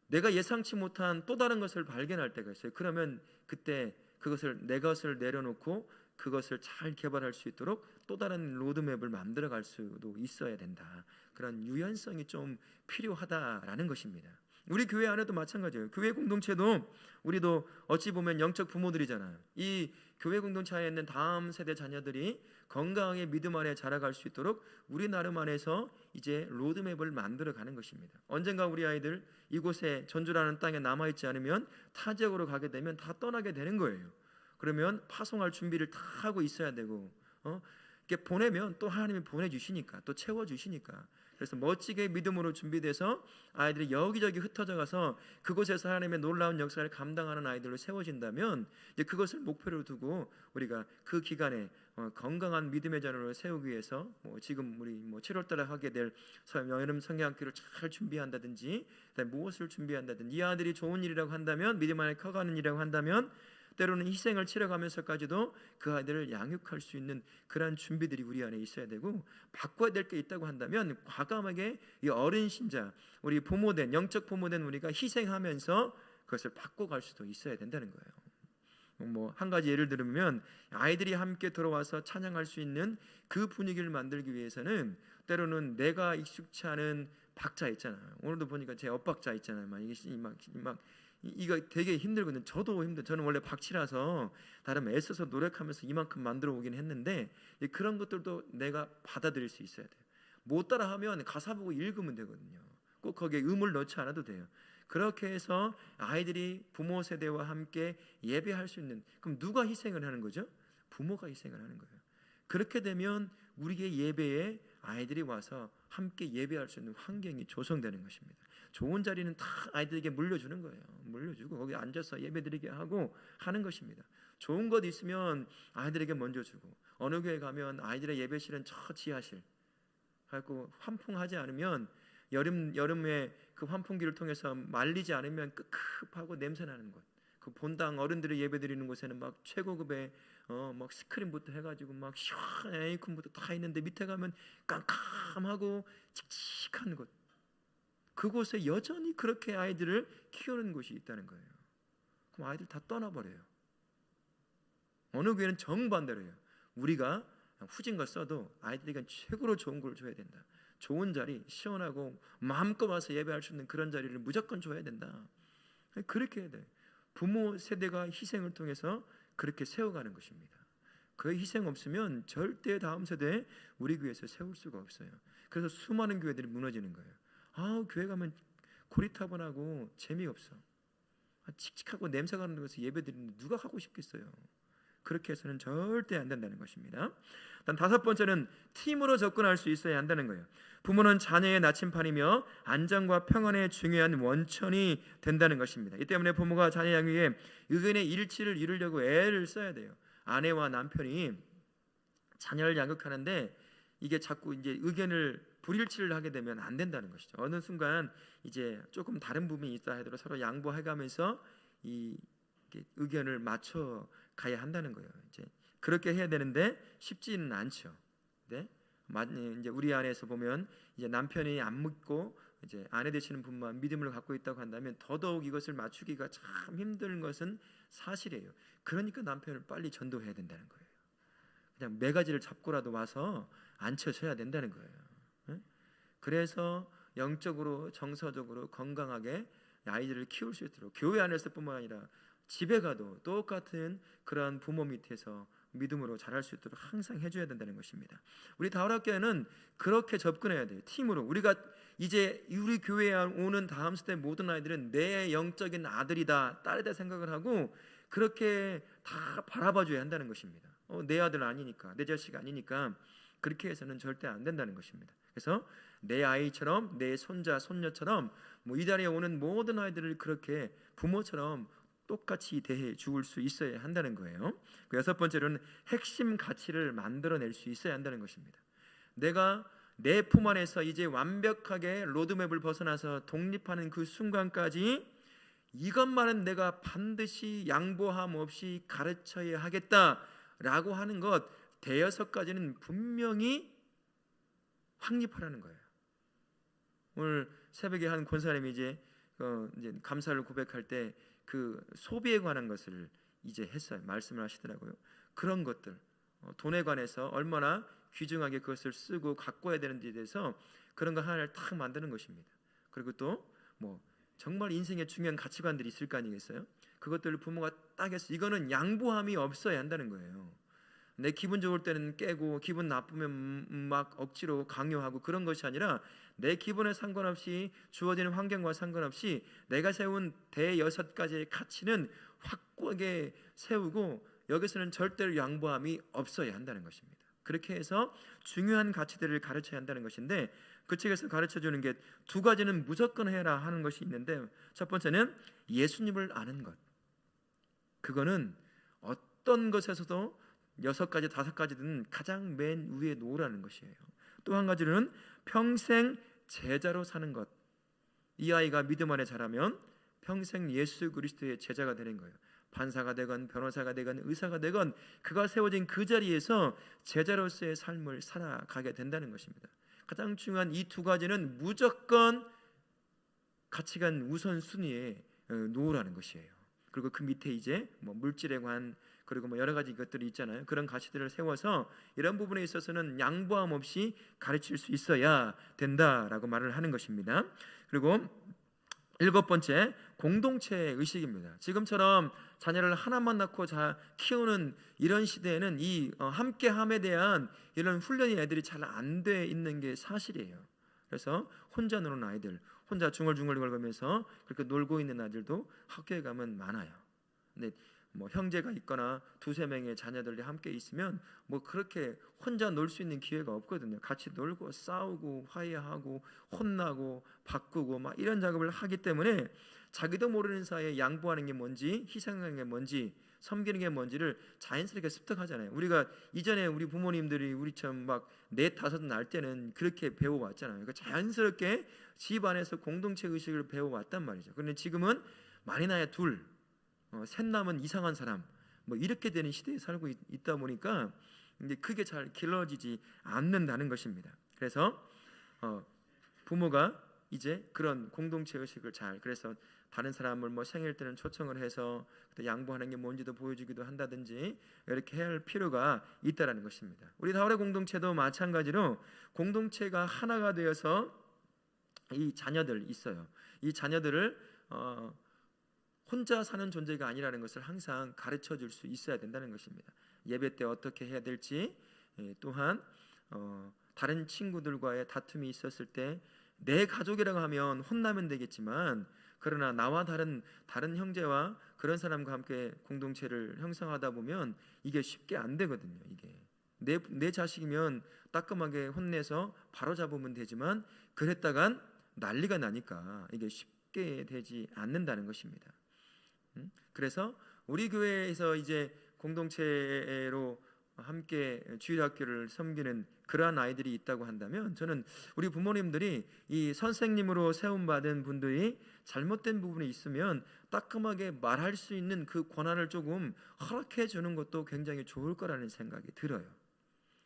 내가 예상치 못한 또 다른 것을 발견할 때가 있어요. 그러면 그때 그것을 내 것을 내려놓고 그것을 잘 개발할 수 있도록 또 다른 로드맵을 만들어 갈 수도 있어야 된다. 그런 유연성이 좀 필요하다라는 것입니다. 우리 교회 안에도 마찬가지예요. 교회 공동체도 우리도 어찌 보면 영적 부모들이잖아요. 이 교회 공동체 안에 있는 다음 세대 자녀들이 건강하게 믿음 안에 자라갈 수 있도록 우리 나름 안에서 이제 로드맵을 만들어 가는 것입니다. 언젠가 우리 아이들 이곳에 전주라는 땅에 남아있지 않으면 타 지역으로 가게 되면 다 떠나게 되는 거예요. 그러면 파송할 준비를 다 하고 있어야 되고 이렇게 보내면 또 하나님이 보내주시니까 또 채워주시니까 그래서 멋지게 믿음으로 준비돼서 아이들이 여기저기 흩어져 가서 그곳에서 하나님의 놀라운 역사를 감당하는 아이들로 세워진다면 이제 그것을 목표로 두고 우리가 그 기간에 건강한 믿음의 자녀를 세우기 위해서 지금 우리 7월달에 하게 될 여름 성경학교를 잘 준비한다든지 무엇을 준비한다든지 이 아들이 좋은 일이라고 한다면 믿음 안에 커가는 일이라고 한다면 때로는 희생을 치러가면서까지도 그 아이들을 양육할 수 있는 그러한 준비들이 우리 안에 있어야 되고 바꿔야 될 게 있다고 한다면 과감하게 이 어린 신자 우리 부모된 영적 부모된 우리가 희생하면서 그것을 바꿔갈 수도 있어야 된다는 거예요. 한 가지 예를 들면 아이들이 함께 들어와서 찬양할 수 있는 그 분위기를 만들기 위해서는 때로는 내가 익숙치 않은 박자 있잖아요. 오늘도 보니까 제 엇박자 있잖아요. 이거 되게 힘들거든요. 저도 힘들어요. 저는 원래 박치라서 나름 애써서 노력하면서 이만큼 만들어 오긴 했는데 그런 것들도 내가 받아들일 수 있어야 돼요. 못 따라하면 가사 보고 읽으면 되거든요. 꼭 거기에 음을 넣지 않아도 돼요. 그렇게 해서 아이들이 부모 세대와 함께 예배할 수 있는, 그럼 누가 희생을 하는 거죠? 부모가 희생을 하는 거예요. 그렇게 되면 우리의 예배에 아이들이 와서 함께 예배할 수 있는 환경이 조성되는 것입니다. 좋은 자리는 다 아이들에게 물려주는 거예요. 물려주고 거기 앉아서 예배드리게 하고 하는 것입니다. 좋은 것 있으면 아이들에게 먼저 주고 어느 교회 가면 아이들의 예배실은 저 지하실 하고 환풍하지 않으면 여름에 그 환풍기를 통해서 말리지 않으면 끄급하고 냄새나는 곳, 그 본당 어른들이 예배드리는 곳에는 막 최고급의 막 스크린부터 해가지고 막 시원한 에어컨부터 다 있는데 밑에 가면 깜깜하고 칙칙한 곳, 그곳에 여전히 그렇게 아이들을 키우는 곳이 있다는 거예요. 그럼 아이들 다 떠나버려요. 어느 교회는 정반대로 해요. 우리가 후진거 써도 아이들에게 최고로 좋은 걸 줘야 된다. 좋은 자리, 시원하고 마음껏 와서 예배할 수 있는 그런 자리를 무조건 줘야 된다. 그렇게 해야 돼. 부모 세대가 희생을 통해서 그렇게 세워가는 것입니다. 그 희생 없으면 절대 다음 세대에 우리 교회에서 세울 수가 없어요. 그래서 수많은 교회들이 무너지는 거예요. 교회 가면 고리타분하고 재미없어. 칙칙하고 냄새가 나는 곳에서 예배 드리는데 누가 가고 싶겠어요. 그렇게 해서는 절대 안 된다는 것입니다. 일단 다섯 번째는 팀으로 접근할 수 있어야 한다는 거예요. 부모는 자녀의 나침판이며 안정과 평안의 중요한 원천이 된다는 것입니다. 이 때문에 부모가 자녀 양육에 의견의 일치를 이루려고 애를 써야 돼요. 아내와 남편이 자녀를 양육하는데 이게 자꾸 이제 의견을 불일치를 하게 되면 안 된다는 것이죠. 어느 순간 이제 조금 다른 부분이 있다 하더라도 서로 양보해가면서 이 의견을 맞춰 가야 한다는 거예요. 이제 그렇게 해야 되는데 쉽지는 않죠. 네? 이제 우리 안에서 보면 이제 남편이 안 믿고 이제 아내 되시는 분만 믿음을 갖고 있다고 한다면 더더욱 이것을 맞추기가 참 힘든 것은 사실이에요. 그러니까 남편을 빨리 전도해야 된다는 거예요. 그냥 매가지를 잡고라도 와서 앉혀줘야 된다는 거예요. 네? 그래서 영적으로 정서적으로 건강하게 아이들을 키울 수 있도록 교회 안에서뿐만 아니라 집에 가도 똑같은 그러한 부모 밑에서 믿음으로 자랄 수 있도록 항상 해줘야 된다는 것입니다. 우리 다울학교에는 그렇게 접근해야 돼요. 팀으로. 우리가 이제 우리 교회에 오는 다음 세대 모든 아이들은 내 영적인 아들이다 딸이다 생각을 하고 그렇게 다 바라봐줘야 한다는 것입니다. 내 아들 아니니까 내 자식 아니니까 그렇게 해서는 절대 안 된다는 것입니다. 그래서 내 아이처럼 내 손자 손녀처럼 이 자리에 오는 모든 아이들을 그렇게 부모처럼 똑같이 대해 죽을 수 있어야 한다는 거예요. 그 여섯 번째로는 핵심 가치를 만들어낼 수 있어야 한다는 것입니다. 내가 내 품 안에서 이제 완벽하게 로드맵을 벗어나서 독립하는 그 순간까지 이것만은 내가 반드시 양보함 없이 가르쳐야 하겠다라고 하는 것 대여섯 가지는 분명히 확립하라는 거예요. 오늘 새벽에 한 권사님이 이제 감사를 고백할 때 그 소비에 관한 것을 이제 했어요. 말씀을 하시더라고요. 그런 것들 돈에 관해서 얼마나 귀중하게 그것을 쓰고 가꿔야 되는지에 대해서 그런 거 하나를 딱 만드는 것입니다. 그리고 또 정말 인생에 중요한 가치관들이 있을 거 아니겠어요? 그것들을 부모가 딱 해서 이거는 양보함이 없어야 한다는 거예요. 내 기분 좋을 때는 깨고 기분 나쁘면 막 억지로 강요하고 그런 것이 아니라 내 기분에 상관없이 주어지는 환경과 상관없이 내가 세운 대여섯 가지의 가치는 확고하게 세우고 여기서는 절대로 양보함이 없어야 한다는 것입니다. 그렇게 해서 중요한 가치들을 가르쳐야 한다는 것인데 그 책에서 가르쳐주는 게 두 가지는 무조건 해라 하는 것이 있는데 첫 번째는 예수님을 아는 것. 그거는 어떤 것에서도 여섯 가지 다섯 가지든 가장 맨 위에 놓으라는 것이에요. 또 한 가지는 평생 제자로 사는 것. 이 아이가 믿음 안에 자라면 평생 예수 그리스도의 제자가 되는 거예요. 판사가 되건 변호사가 되건 의사가 되건 그가 세워진 그 자리에서 제자로서의 삶을 살아가게 된다는 것입니다. 가장 중요한 이 두 가지는 무조건 가치관 우선순위에 놓으라는 것이에요. 그리고 그 밑에 이제 물질에 관한 그리고 여러 가지 것들이 있잖아요. 그런 가치들을 세워서 이런 부분에 있어서는 양보함 없이 가르칠 수 있어야 된다라고 말을 하는 것입니다. 그리고 일곱 번째, 공동체 의식입니다. 지금처럼 자녀를 하나만 낳고 키우는 이런 시대에는 이 함께함에 대한 이런 훈련이 애들이 잘 안 돼 있는 게 사실이에요. 그래서 혼자 노는 아이들, 혼자 중얼중얼거리면서 그렇게 놀고 있는 아이들도 학교에 가면 많아요. 근데 형제가 있거나 두세 명의 자녀들이 함께 있으면 그렇게 혼자 놀 수 있는 기회가 없거든요. 같이 놀고 싸우고 화해하고 혼나고 바꾸고 이런 작업을 하기 때문에 자기도 모르는 사이에 양보하는 게 뭔지 희생하는 게 뭔지 섬기는 게 뭔지를 자연스럽게 습득하잖아요. 우리가 이전에 우리 부모님들이 우리처럼 넷 다섯 낳을 때는 그렇게 배워왔잖아요. 그러니까 자연스럽게 집 안에서 공동체 의식을 배워왔단 말이죠. 그런데 지금은 많이 나야 둘 셋 남은 이상한 사람 이렇게 되는 시대에 살고 있다 보니까 이제 그게 잘 길러지지 않는다는 것입니다. 그래서 부모가 이제 그런 공동체 의식을 그래서 다른 사람을 생일 때는 초청을 해서 양보하는 게 뭔지도 보여주기도 한다든지 이렇게 해야 할 필요가 있다라는 것입니다. 우리 다울의 공동체도 마찬가지로 공동체가 하나가 되어서 이 자녀들 있어요. 이 자녀들을 혼자 사는 존재가 아니라는 것을 항상 가르쳐 줄 수 있어야 된다는 것입니다. 예배 때 어떻게 해야 될지, 또한 다른 친구들과의 다툼이 있었을 때 내 가족이라고 하면 혼나면 되겠지만, 그러나 나와 다른 형제와 그런 사람과 함께 공동체를 형성하다 보면 이게 쉽게 안 되거든요. 이게 내 자식이면 따끔하게 혼내서 바로 잡으면 되지만, 그랬다간 난리가 나니까 이게 쉽게 되지 않는다는 것입니다. 그래서 우리 교회에서 이제 공동체로 함께 주일학교를 섬기는 그러한 아이들이 있다고 한다면, 저는 우리 부모님들이 이 선생님으로 세움받은 분들이 잘못된 부분이 있으면 따끔하게 말할 수 있는 그 권한을 조금 허락해 주는 것도 굉장히 좋을 거라는 생각이 들어요.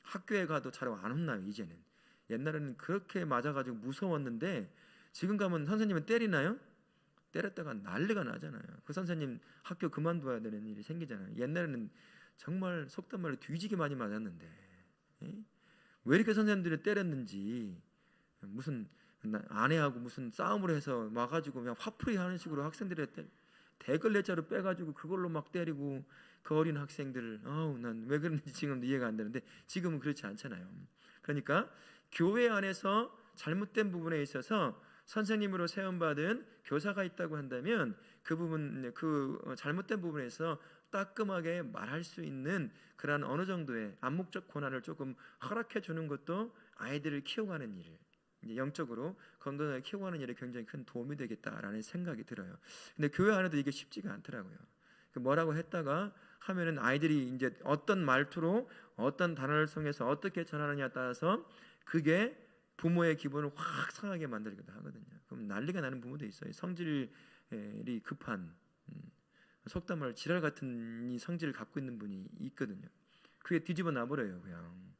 학교에 가도 잘 안 혼나요. 이제는. 옛날에는 그렇게 맞아가지고 무서웠는데, 지금 가면 선생님은 때리나요? 때렸다가 난리가 나잖아요. 그 선생님 학교 그만둬야 되는 일이 생기잖아요. 옛날에는 정말 속단 말로 뒤지게 많이 맞았는데, 왜 이렇게 선생님들이 때렸는지, 무슨 아내하고 무슨 싸움을 해서 와가지고 그냥 화풀이 하는 식으로 학생들의 대걸레자로 빼가지고 그걸로 막 때리고, 그 어린 학생들, 난 왜 그런지 지금도 이해가 안 되는데, 지금은 그렇지 않잖아요. 그러니까 교회 안에서 잘못된 부분에 있어서 선생님으로 세움받은 교사가 있다고 한다면, 그 부분, 그 잘못된 부분에서 따끔하게 말할 수 있는 그런 어느 정도의 암묵적 권한을 조금 허락해 주는 것도 아이들을 키워가는 일, 이제 영적으로 건강하게 키워가는 일에 굉장히 큰 도움이 되겠다라는 생각이 들어요. 근데 교회 안에도 이게 쉽지가 않더라고요. 뭐라고 했다가 하면은 아이들이 이제 어떤 말투로 어떤 단어를 통해서 어떻게 전하느냐에 따라서 그게 부모의 기분을 확 상하게 만들기도 하거든요. 그럼 난리가 나는 부모도 있어요. 성질이 급한, 속단 말로 지랄 같은 이 성질을 갖고 있는 분이 있거든요. 그게 뒤집어 놔버려요. 그냥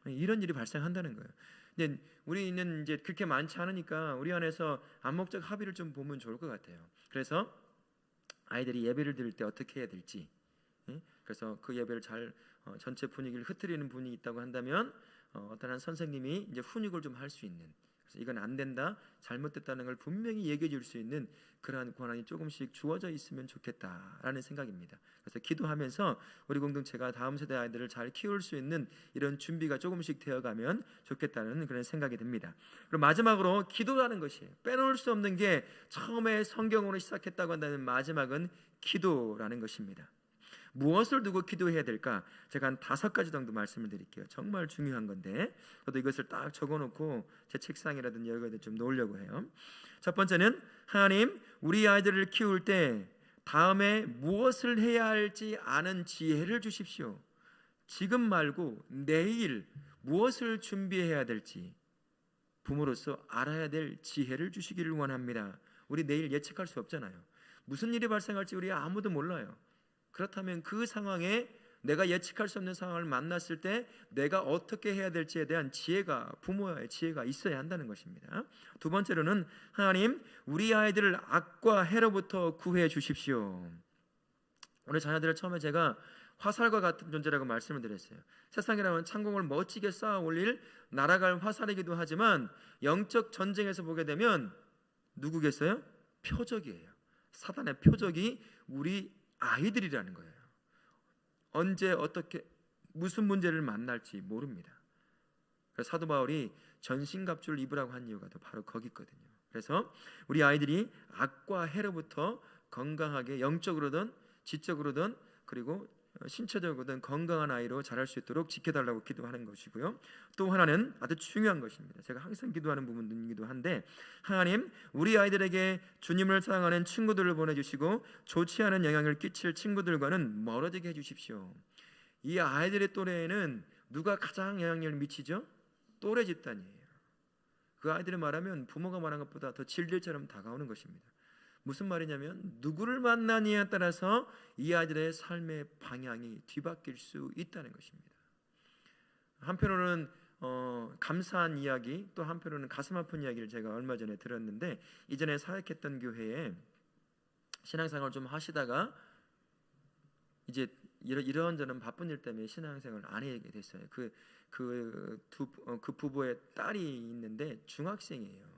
이런 일이 발생한다는 거예요. 근데 우리는 이제 그렇게 많지 않으니까 우리 안에서 암묵적 합의를 좀 보면 좋을 것 같아요. 그래서 아이들이 예배를 드릴 때 어떻게 해야 될지, 그래서 그 예배를 잘 전체 분위기를 흐트리는 분이 있다고 한다면, 어떤 한 선생님이 이제 훈육을 좀 할 수 있는, 그래서 이건 안 된다, 잘못됐다는 걸 분명히 얘기해 줄 수 있는 그러한 권한이 조금씩 주어져 있으면 좋겠다라는 생각입니다. 그래서 기도하면서 우리 공동체가 다음 세대 아이들을 잘 키울 수 있는 이런 준비가 조금씩 되어가면 좋겠다는 그런 생각이 듭니다. 그리고 마지막으로 기도라는 것이에요. 빼놓을 수 없는 게, 처음에 성경으로 시작했다고 한다면 마지막은 기도라는 것입니다. 무엇을 두고 기도해야 될까? 제가 한 5가지 정도 말씀을 드릴게요. 정말 중요한 건데, 저도 이것을 딱 적어놓고 제 책상이라든지 여러 가지 좀 놓으려고 해요. 첫 번째는, 하나님, 우리 아이들을 키울 때 다음에 무엇을 해야 할지 아는 지혜를 주십시오. 지금 말고 내일 무엇을 준비해야 될지 부모로서 알아야 될 지혜를 주시기를 원합니다. 우리 내일 예측할 수 없잖아요. 무슨 일이 발생할지 우리 아무도 몰라요. 그렇다면 그 상황에, 내가 예측할 수 없는 상황을 만났을 때 내가 어떻게 해야 될지에 대한 지혜가, 부모의 지혜가 있어야 한다는 것입니다. 두 번째로는, 하나님, 우리 아이들을 악과 해로부터 구해 주십시오. 우리 자녀들을 처음에 제가 화살과 같은 존재라고 말씀을 드렸어요. 세상이라면 창공을 멋지게 쌓아 올릴 날아갈 화살이기도 하지만, 영적 전쟁에서 보게 되면 누구겠어요? 표적이에요. 사단의 표적이 우리 아이들이라는 거예요. 언제 어떻게 무슨 문제를 만날지 모릅니다. 그래서 사도 바울이 전신갑주를 입으라고 한 이유가 바로 거기 있거든요. 그래서 우리 아이들이 악과 해로부터 건강하게, 영적으로든 지적으로든 그리고 신체적으로든 건강한 아이로 자랄 수 있도록 지켜달라고 기도하는 것이고요. 또 하나는 아주 중요한 것입니다. 제가 항상 기도하는 부분이기도 한데, 하나님, 우리 아이들에게 주님을 사랑하는 친구들을 보내주시고 좋지 않은 영향을 끼칠 친구들과는 멀어지게 해주십시오. 이 아이들의 또래에는 누가 가장 영향력을 미치죠? 또래 집단이에요. 그 아이들이 말하면 부모가 말한 것보다 더 진리처럼 다가오는 것입니다. 무슨 말이냐면, 누구를 만나느냐에 따라서 이 아이들의 삶의 방향이 뒤바뀔 수 있다는 것입니다. 한편으로는 감사한 이야기, 또 한편으로는 가슴 아픈 이야기를 제가 얼마 전에 들었는데, 이전에 사역했던 교회에 신앙생활을 좀 하시다가 이제 이런저런 바쁜 일 때문에 신앙생활을 안 하게 됐어요. 그 부부의 딸이 있는데 중학생이에요.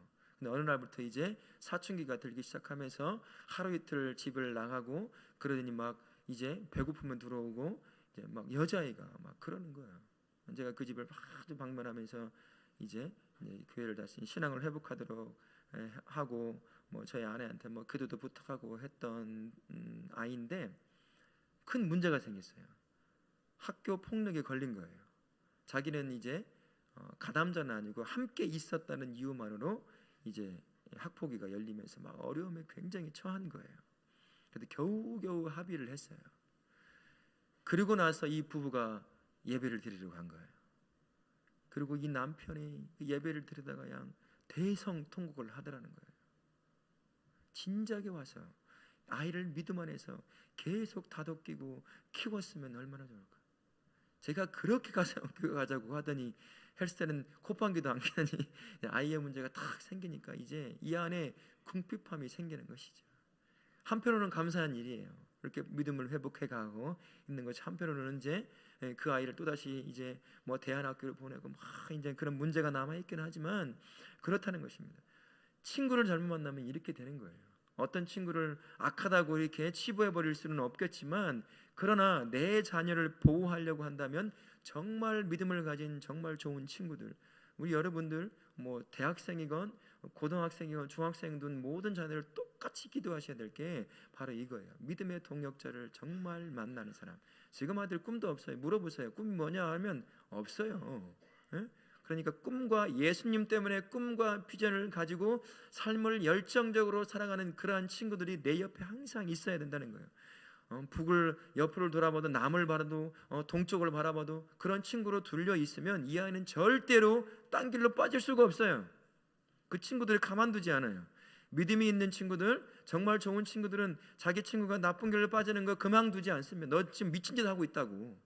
근데 어느 날부터 이제 사춘기가 들기 시작하면서 하루 이틀 집을 나가고 그러더니 막 이제 배고프면 들어오고 이제 막 여자아이가 막 그러는 거예요. 제가 그 집을 자주 방문하면서 이제 교회를 다시 신앙을 회복하도록 하고 뭐 저희 아내한테 뭐 기도도 부탁하고 했던 아이인데 큰 문제가 생겼어요. 학교 폭력에 걸린 거예요. 자기는 이제 가담자는 아니고 함께 있었다는 이유만으로 이제 학폭위가 열리면서 막 어려움에 굉장히 처한 거예요. 그래도 겨우겨우 합의를 했어요. 그리고 나서 이 부부가 예배를 드리러 간 거예요. 그리고 이 남편이 그 예배를 드리다가 그냥 대성통곡을 하더라는 거예요. 진작에 와서 아이를 믿음 안에서 계속 다독이고 키웠으면 얼마나 좋을까. 제가 그렇게 가서 교회 가자고 하더니 헬스테는 콧방귀도 안 끼더니 아이의 문제가 탁 생기니까 이제 이 안에 궁핍함이 생기는 것이죠. 한편으로는 감사한 일이에요. 이렇게 믿음을 회복해가고 있는 것이 한편으로는 이제 그 아이를 또 다시 이제 뭐 대안학교를 보내고 막 이제 그런 문제가 남아 있긴 하지만 그렇다는 것입니다. 친구를 잘못 만나면 이렇게 되는 거예요. 어떤 친구를 악하다고 이렇게 치부해 버릴 수는 없겠지만 그러나 내 자녀를 보호하려고 한다면 정말 믿음을 가진 정말 좋은 친구들, 우리 여러분들 뭐 대학생이건 고등학생이건 중학생이든 모든 자녀를 똑같이 기도하셔야 될 게 바로 이거예요. 믿음의 동역자를 정말 만나는 사람. 지금 아들 꿈도 없어요. 물어보세요. 꿈이 뭐냐 하면 없어요. 에? 그러니까 꿈과 예수님 때문에 꿈과 비전을 가지고 삶을 열정적으로 살아가는 그러한 친구들이 내 옆에 항상 있어야 된다는 거예요. 북을 옆으로 돌아봐도 남을 바라도 동쪽을 바라봐도 그런 친구로 둘려 있으면 이 아이는 절대로 딴 길로 빠질 수가 없어요. 그 친구들을 가만두지 않아요. 믿음이 있는 친구들, 정말 좋은 친구들은 자기 친구가 나쁜 길로 빠지는 거 그만두지 않습니다. 너 지금 미친 짓 하고 있다고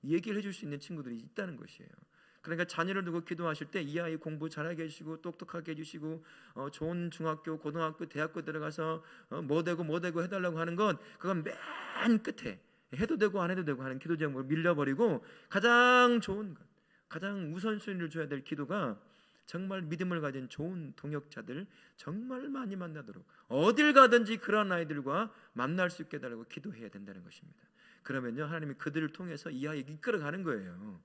얘기를 해줄 수 있는 친구들이 있다는 것이에요. 그러니까 자녀를 두고 기도하실 때 이 아이 공부 잘하게 해주시고 똑똑하게 해주시고 좋은 중학교, 고등학교, 대학교 들어가서 뭐 되고 해달라고 하는 건 그건 맨 끝에 해도 되고 안 해도 되고 하는 기도 제목을 밀려버리고 가장 좋은 것, 가장 우선순위를 줘야 될 기도가 정말 믿음을 가진 좋은 동역자들 정말 많이 만나도록 어딜 가든지 그런 아이들과 만날 수 있게 해달라고 기도해야 된다는 것입니다. 그러면요 하나님이 그들을 통해서 이 아이를 이끌어가는 거예요.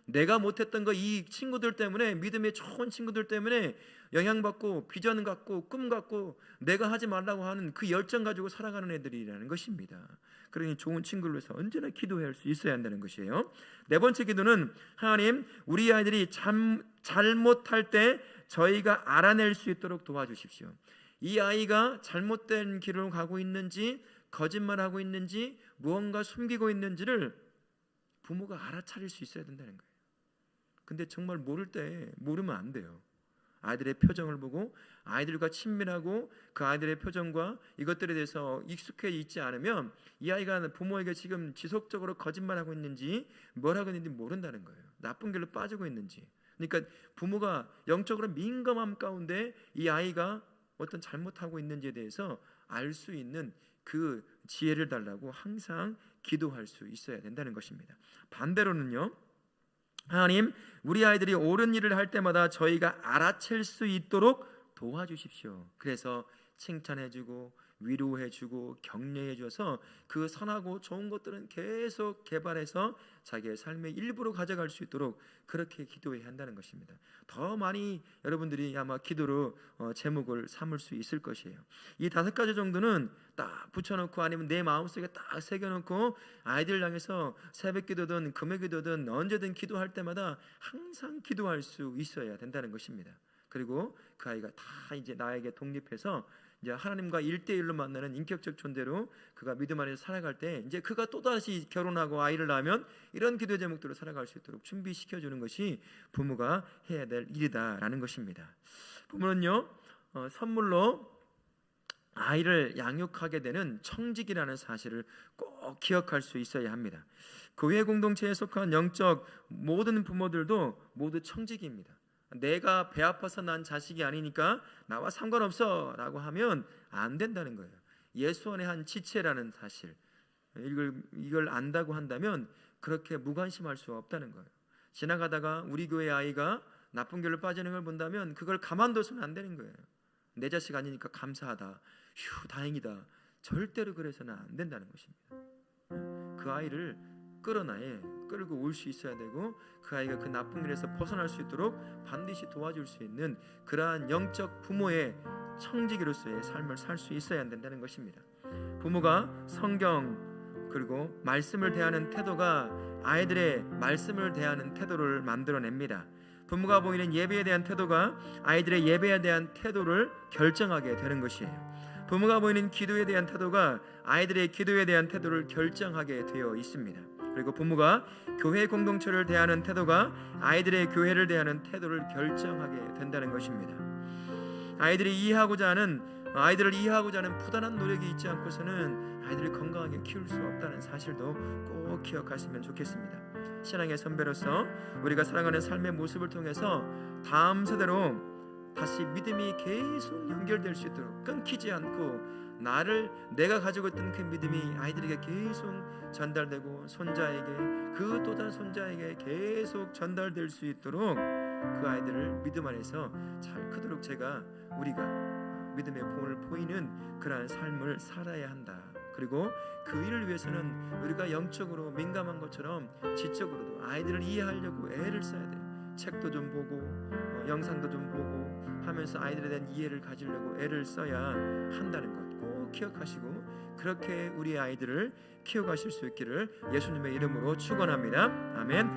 내가 못했던 거 이 친구들 때문에 믿음의 좋은 친구들 때문에 영향받고 비전 갖고 꿈 갖고 내가 하지 말라고 하는 그 열정 가지고 살아가는 애들이라는 것입니다. 그러니 좋은 친구를 위해서 언제나 기도할 수 있어야 한다는 것이에요. 네 번째 기도는 하나님 우리 아이들이 잘못할 때 저희가 알아낼 수 있도록 도와주십시오. 이 아이가 잘못된 길로 가고 있는지 거짓말하고 있는지 무언가 숨기고 있는지를 부모가 알아차릴 수 있어야 된다는 거예요. 근데 정말 모를 때 모르면 안 돼요. 아이들의 표정을 보고 아이들과 친밀하고 그 아이들의 표정과 이것들에 대해서 익숙해 있지 않으면 이 아이가 부모에게 지금 지속적으로 거짓말하고 있는지 뭘 하고 있는지 모른다는 거예요. 나쁜 길로 빠지고 있는지. 그러니까 부모가 영적으로 민감함 가운데 이 아이가 어떤 잘못하고 있는지에 대해서 알 수 있는 그 지혜를 달라고 항상 기도할 수 있어야 된다는 것입니다. 반대로는요, 하나님 우리 아이들이 옳은 일을 할 때마다 저희가 알아챌 수 있도록 도와주십시오. 그래서 칭찬해주고 위로해주고 격려해줘서 그 선하고 좋은 것들은 계속 개발해서 자기의 삶의 일부로 가져갈 수 있도록 그렇게 기도해야 한다는 것입니다. 더 많이 여러분들이 아마 기도로 제목을 삼을 수 있을 것이에요. 이 5가지 정도는 딱 붙여놓고 아니면 내 마음속에 딱 새겨놓고 아이들 향해서 새벽기도든 금요기도든 언제든 기도할 때마다 항상 기도할 수 있어야 된다는 것입니다. 그리고 그 아이가 다 이제 나에게 독립해서 이제 하나님과 1대1로 만나는 인격적 존재로 그가 믿음 안에서 살아갈 때 이제 그가 또다시 결혼하고 아이를 낳으면 이런 기도 제목들로 살아갈 수 있도록 준비시켜주는 것이 부모가 해야 될 일이다라는 것입니다. 부모는요 선물로 아이를 양육하게 되는 청직이라는 사실을 꼭 기억할 수 있어야 합니다. 교회 공동체에 속한 영적 모든 부모들도 모두 청직입니다. 내가 배 아파서 난 자식이 아니니까 나와 상관없어 라고 하면 안 된다는 거예요. 예수 안에 한 지체라는 사실 이걸 안다고 한다면 그렇게 무관심할 수 없다는 거예요. 지나가다가 우리 교회 아이가 나쁜 길로 빠지는 걸 본다면 그걸 가만둬서는 안 되는 거예요. 내 자식 아니니까 감사하다, 휴 다행이다, 절대로 그래서는 안 된다는 것입니다. 그 아이를 끌고 올 수 있어야 되고, 그 아이가 그 나쁜 일에서 벗어날 수 있도록 반드시 도와줄 수 있는 그러한 영적 부모의 청지기로서의 삶을 살 수 있어야 된다는 것입니다. 부모가 성경 그리고 말씀을 대하는 태도가 아이들의 말씀을 대하는 태도를 만들어냅니다. 부모가 보이는 예배에 대한 태도가 아이들의 예배에 대한 태도를 결정하게 되는 것이에요. 부모가 보이는 기도에 대한 태도가 아이들의 기도에 대한 태도를 결정하게 되어 있습니다. 그리고 부모가 교회 공동체를 대하는 태도가 아이들의 교회를 대하는 태도를 결정하게 된다는 것입니다. 아이들을 이해하고자 하는 부단한 노력이 있지 않고서는 아이들을 건강하게 키울 수 없다는 사실도 꼭 기억하시면 좋겠습니다. 신앙의 선배로서 우리가 살아가는 삶의 모습을 통해서 다음 세대로 다시 믿음이 계속 연결될 수 있도록 끊기지 않고 내가 가지고 있던 그 믿음이 아이들에게 계속 전달되고 손자에게 그 또 다른 손자에게 계속 전달될 수 있도록 그 아이들을 믿음 안에서 잘 크도록 우리가 믿음의 본을 보이는 그러한 삶을 살아야 한다. 그리고 그 일을 위해서는 우리가 영적으로 민감한 것처럼 지적으로도 아이들을 이해하려고 애를 써야 돼요. 책도 좀 보고 영상도 좀 보고 하면서 아이들에 대한 이해를 가지려고 애를 써야 한다는 것 꼭 기억하시고, 그렇게 우리 아이들을 키워가실 수 있기를 예수님의 이름으로 축원합니다. 아멘.